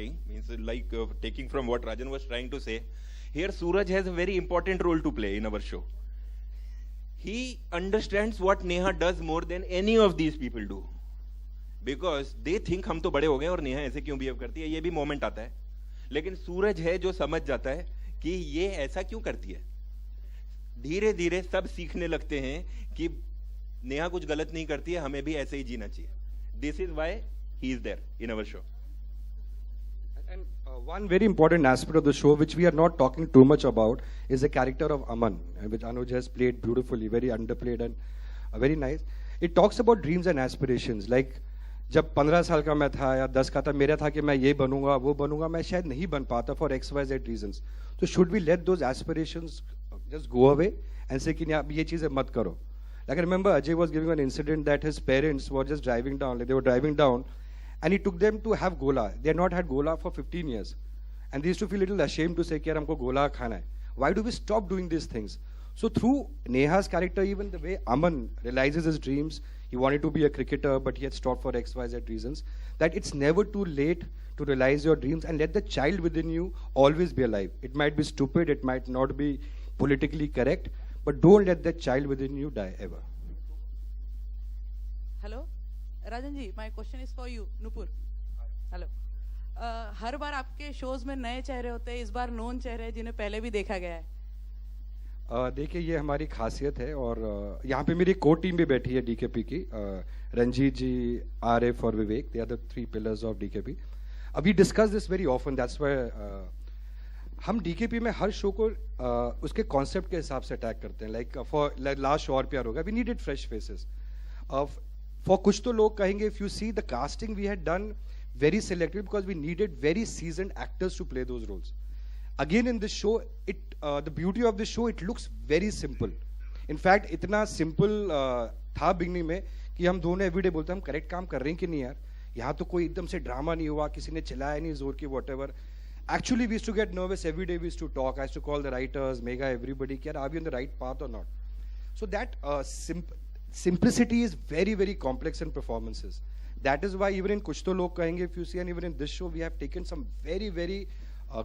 thing, means like taking from what Rajan was trying to say. Here Suraj has a very important role to play in our show. He understands what Neha does more than any of these people do. Because they think हम तो बड़े हो गए और नेहा ऐसे क्यों behave करती है, ये भी मोमेंट आता है. लेकिन सूरज है जो समझ जाता है कि ये ऐसा क्यों करती है. धीरे धीरे सब सीखने लगते हैं कि नेहा कुछ गलत नहीं करती है, हमें भी ऐसे ही जीना चाहिए. This is why he is there in our show. And one very important aspect of the show, which we are not talking too much about, is the character of Aman, which Anuj has played beautifully, very underplayed and very nice. It talks about dreams and aspirations. Like, जब 15 साल का मैं था या 10 का था, मेरा था कि मैं ये बनूंगा, वो बनूंगा, मैं शायद नहीं बन पाता for XYZ reasons. So should we let those aspirations just go away and say कि आप ये चीजें मत करो? Like I remember Ajay was giving an incident that his parents were just driving down, like they were driving down, and he took them to have gola. They had not had gola for 15 years. And they used to feel a little ashamed to say, कि यार हमको गोला खाना है. Why do we stop doing these things? So through Neha's character, even the way Aman realizes his dreams, he wanted to be a cricketer, but he had stopped for XYZ reasons, that it's never too late to realize your dreams and let the child within you always be alive. It might be stupid, it might not be politically correct, but don't let that child within you die ever. Hello? Rajan ji, my question is for you, Nupur. Hello. हर बार आपके shows में नए चेहरे होते हैं, इस बार known चेहरे हैं जिन्हें पहले भी देखा गया है. देखिए ये हमारी खासियत है और यहाँ पे मेरी कोर टीम भी बैठी है डीकेपी की, रंजीत जी, आरिफ और Vivek, they are the 3 pillars of DKP. We discuss this very often, that's why हम डीकेपी में हर शो को उसके कॉन्सेप्ट के हिसाब से अटैक करते हैं. लाइक फॉर लास्ट शो और प्यार होगा, we needed fresh faces. For कुछ तो लोग कहेंगे, if you see the casting we had done very selective because we needed very seasoned actors to play those roles. Again in this show, the beauty of this show, it looks very simple. In fact, इतना simple था beginning में कि हम दोनों everyday बोलते हैं हम correct काम कर रहे हैं कि नहीं यार. यहाँ तो कोई एकदम से ड्रामा नहीं हुआ, किसी ने चिल्लाया नहीं जोर की, whatever. Actually, we used to get nervous every day. We used to talk. I used to call the writers, Mega, everybody. कि यार, are we on the right path or not? So that simplicity is very, very complex in performances. That is why even in Kuch To Log Kahenge, if you see, and even in this show, we have taken some very, very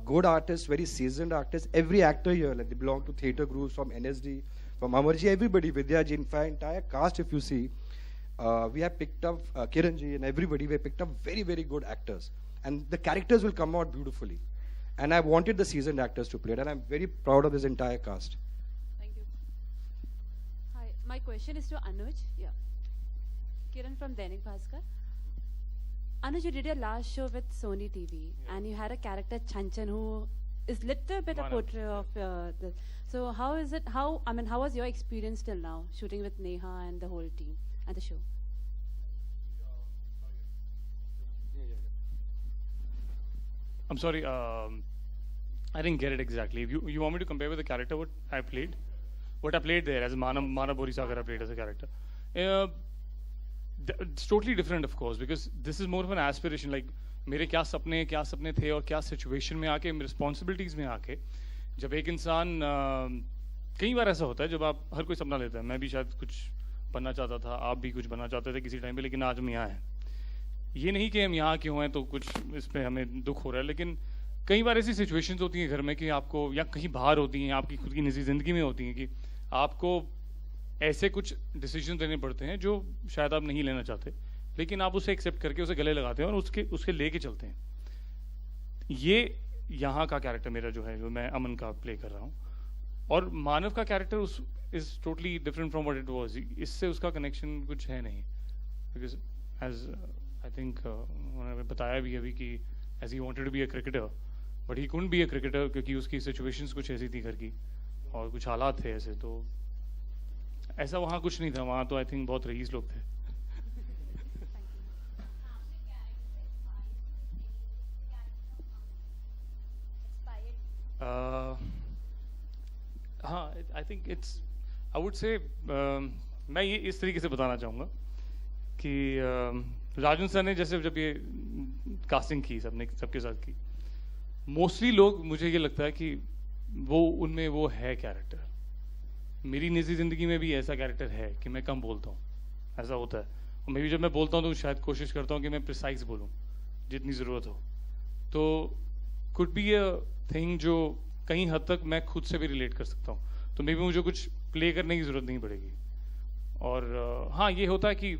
good artists, very seasoned artists. Every actor here, like they belong to theatre groups, from NSD, from Amarji, everybody, Vidya ji, in fact, entire cast, if you see, we have picked up Kiran ji and everybody, we have picked up very, very good actors. And the characters will come out beautifully. And I wanted the seasoned actors to play it, and I'm very proud of this entire cast. Thank you. Hi, my question is to Anuj. Yeah. Kiran from Dainik Bhaskar. Anuj, you did your last show with Sony TV, and you had a character Chanchan who is little bit a portrait of the. So how is it? How was your experience till now shooting with Neha and the whole team at the show? I'm sorry, I didn't get it exactly. If you want me to compare with the character what I played there as Manav Borisagar, I played as a character. It's totally different, of course, because this is more of an aspiration. Like मेरे क्या सपने थे और क्या situation में आके, responsibilities में आके, जब एक इंसान कई बार ऐसा होता है जब आप हर कोई सपना लेता है. मैं भी शायद कुछ बनना चाहता था, आप भी कुछ बनना चाहते थे किसी टाइम पे, लेकिन आज हम यहाँ हैं. ये नहीं कि हम यहाँ क्यों हैं तो कुछ इस पर हमें दुख हो रहा है, लेकिन कई बार ऐसी सिचुएशंस होती हैं घर में कि आपको, या कहीं बाहर होती हैं, आपकी खुद की निजी ज़िंदगी में होती हैं कि आपको ऐसे कुछ डिसीजन लेने पड़ते हैं जो शायद आप नहीं लेना चाहते, लेकिन आप उसे एक्सेप्ट करके उसे गले लगाते हैं और उसके लेके चलते हैं. ये यहाँ का कैरेक्टर मेरा जो है, जो मैं अमन का प्ले कर रहा हूँ, और मानव का character is totally different from what it was. इससे उसका कनेक्शन कुछ है नहीं, बिकॉज एज आई थिंक उन्होंने बताया भी अभी कि as he wanted to be a cricketer, but he couldn't be a cricketer क्योंकि उसकी सिचुएशंस कुछ ऐसी थी घर की और कुछ हालात थे ऐसे. तो ऐसा वहाँ कुछ नहीं था, वहाँ तो आई थिंक बहुत रईस लोग थे. हाँ, I think it's, I would say, मैं ये इस तरीके से बताना चाहूँगा कि राजन सर ने जैसे जब ये कास्टिंग की सबके साथ की, मोस्टली लोग, मुझे ये लगता है कि वो उनमें वो है कैरेक्टर. मेरी निजी ज़िंदगी में भी ऐसा कैरेक्टर है कि मैं कम बोलता हूँ, ऐसा होता है. और मैं भी जब मैं बोलता हूँ तो शायद कोशिश करता हूँ कि मैं प्रिसाइज बोलूँ जितनी ज़रूरत हो. तो कुड बी अ थिंग जो कहीं हद तक मैं खुद से भी रिलेट कर सकता हूँ, तो मे बी मुझे कुछ प्ले करने की ज़रूरत नहीं पड़ेगी। और हाँ, ये होता है कि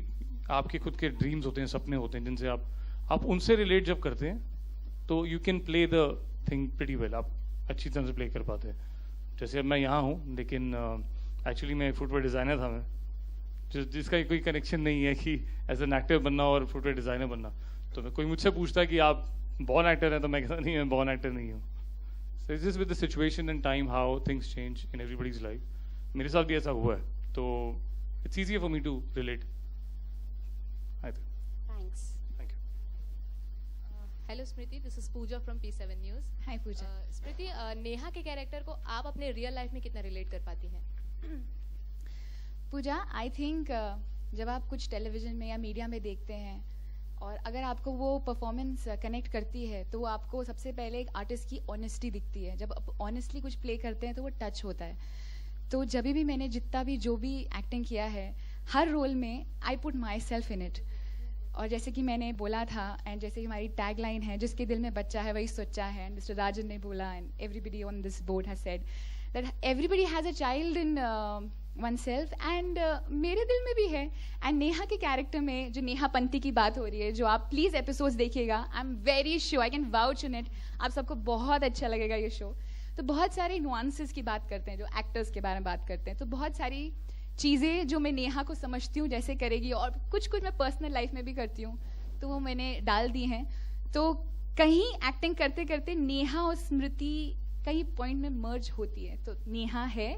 आपके खुद के ड्रीम्स होते हैं, सपने होते हैं, जिनसे आप उनसे रिलेट जब करते हैं तो you can play the thing pretty well, आप अच्छी तरह से प्ले कर पाते हैं। जैसे अब मैं यहाँ हूँ, लेकिन एक्चुअली मैं फुटवेयर डिज़ाइनर था, मैं जिसका कोई कनेक्शन नहीं है कि एज एन एक्टर बनना और फुटवेयर डिज़ाइनर बनना। तो मैं कोई मुझसे पूछता है कि आप बॉर्न एक्टर हैं, तो मैं कहता नहीं, मैं बॉर्न एक्टर नहीं हूँ। So it's just with the situation and time how things change in everybody's life. मेरे साथ भी ऐसा हुआ है, तो it's easier for me to relate. Thanks. Thank you. Hello Smriti, this is Pooja from P7 News. Hi Pooja. Smriti, Neha के character को आप अपने रियल लाइफ में कितना रिलेट कर पाती हैं? पूजा, आई थिंक जब आप कुछ टेलीविजन में या मीडिया में देखते हैं और अगर आपको वो परफॉर्मेंस कनेक्ट करती है तो वो आपको सबसे पहले एक आर्टिस्ट की ऑनेस्टी दिखती है। जब आप ऑनेस्टली कुछ प्ले करते हैं तो वो टच होता है। तो जब भी मैंने जितना भी जो भी एक्टिंग किया है, हर रोल में I put my self in it. और जैसे कि मैंने बोला था एंड जैसे कि हमारी टैग लाइन है, जिसके दिल में बच्चा है वही सच्चा है, एंड मिस्टर राजन ने बोला and everybody on this board has said that everybody has a child in one self, and मेरे दिल में भी है। एंड नेहा के कैरेक्टर में जो नेहा पंती की बात हो रही है, जो आप प्लीज़ एपिसोड्स देखिएगा, I am very sure, I can vouch in it, आप सबको बहुत अच्छा लगेगा ये शो। तो बहुत सारे नुआंसेस की बात करते हैं, जो एक्टर्स के बारे में बात करते हैं, तो बहुत सारी चीज़ें जो मैं नेहा को समझती हूँ जैसे करेगी, और कुछ कुछ मैं पर्सनल लाइफ में भी करती हूँ, तो वो मैंने डाल दी हैं। तो कहीं एक्टिंग करते करते नेहा और स्मृति कहीं पॉइंट में मर्ज होती है, तो नेहा है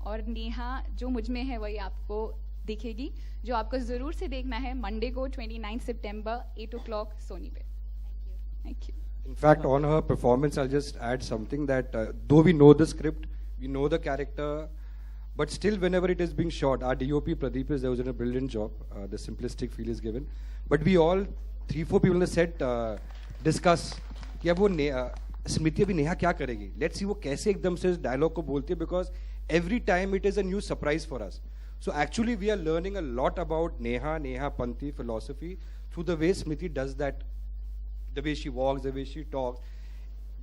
और नेहा जो मुझ में है वही आपको दिखेगी, जो आपको ज़रूर से देखना है मंडे को 29 सितंबर 8 o'clock सोनी पे। Thank you. In fact, on her performance, I'll just add something that though we know the script, we know the character, but still whenever it is being shot, our DOP Pradeep is there, who's done a brilliant job. The simplistic feel is given. But we all, 3-4 people on the set discuss कि अब वो स्मृति अभी नेहा क्या करेगी, let's see वो कैसे एकदम से डायलॉग को बोलती है, because every time it is a new surprise for us. So actually we are learning a lot about Neha Panti philosophy through the way Smriti does that, the way she walks, the way she talks.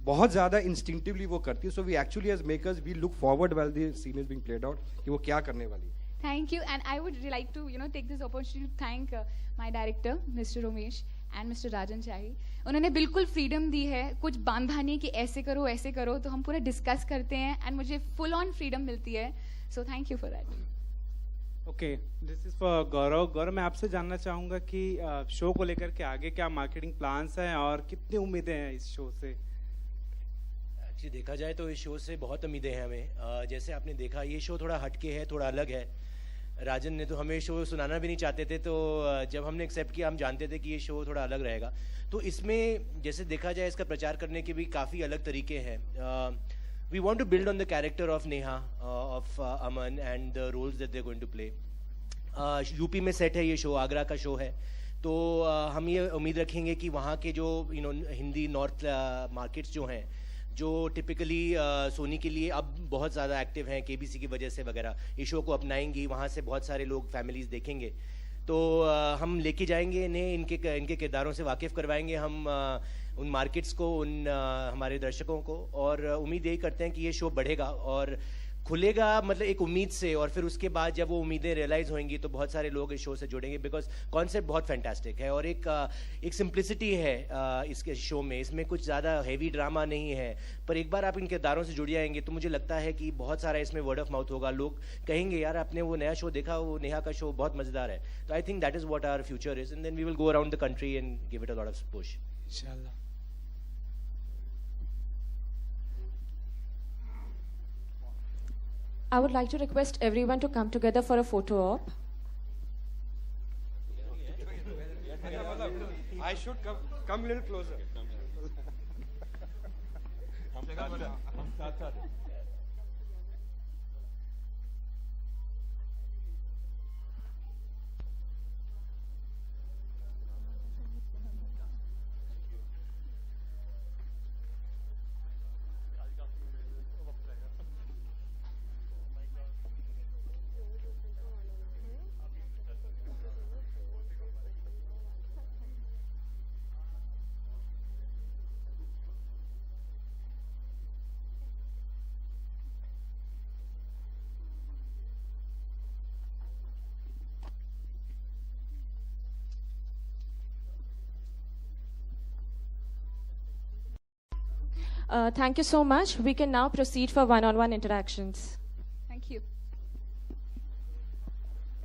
बहुत ज़्यादा instinctively वो करती है. So we actually as makers we look forward while the scene is being played out कि वो क्या करने वाली है. Thank you, and I would like to take this opportunity to thank my director Mr. Romesh and Mr. Rajan Shahi. उन्होंने बिल्कुल freedom दी है, कुछ बांधा नहीं कि ऐसे करो, तो हम पूरा डिस्कस करते हैं एंड मुझे फुल ऑन फ्रीडम मिलती है. So thank you for that. Okay, this is for Gaurav. Gaurav, मैं आपसे जानना चाहूँगा कि शो को लेकर के आगे क्या मार्केटिंग प्लान्स हैं और कितनी उम्मीदें हैं इस शो से? एक्चुअली देखा जाए तो इस शो से बहुत उम्मीदें हैं हमें. जैसे आपने देखा, ये शो थोड़ा हटके है, थोड़ा अलग है. राजन ने तो हमें शो सुनाना भी नहीं चाहते थे, तो जब हमने एक्सेप्ट किया, हम जानते थे कि ये शो थोड़ा अलग रहेगा. तो इसमें जैसे देखा जाए, इसका प्रचार करने के भी काफ़ी अलग तरीके हैं. We want to build on the character of Neha, of Aman and the roles that they are going to play. UP में सेट है ये शो, आगरा का शो है. तो हम ये उम्मीद रखेंगे कि वहाँ के जो हिंदी नॉर्थ मार्केट्स जो हैं, जो टिपिकली सोनी के लिए अब बहुत ज़्यादा एक्टिव हैं केबीसी की वजह से वगैरह, इस शो को अपनाएंगी. वहाँ से बहुत सारे लोग, फैमिलीज़ देखेंगे. तो हम लेके जाएंगे इन्हें, इनके किरदारों से वाकिफ़ करवाएंगे हम उन मार्केट्स को, उन हमारे दर्शकों को. और उम्मीद यही करते हैं कि ये शो बढ़ेगा और खुलेगा, मतलब एक उम्मीद से. और फिर उसके बाद जब वो उम्मीदें रियलाइज़ होंगी तो बहुत सारे लोग इस शो से जुड़ेंगे, बिकॉज कॉन्सेप्ट बहुत फैंटास्टिक है और एक सिंप्लिसिटी है इसके शो में. इसमें कुछ ज़्यादा हैवी ड्रामा नहीं है, पर एक बार आप इन किरदारों से जुड़ जाएंगे तो मुझे लगता है कि बहुत सारा इसमें वर्ड ऑफ माउथ होगा. लोग कहेंगे, यार आपने वो नया शो देखा, वो नेहा का शो बहुत मज़ेदार है. तो I think that is what our future is, and then we will go around the country and give it a lot of push. इंशाल्लाह. I would like to request everyone to come together for a photo op. I should come a little closer. Thank you so much. We can now proceed for one-on-one interactions.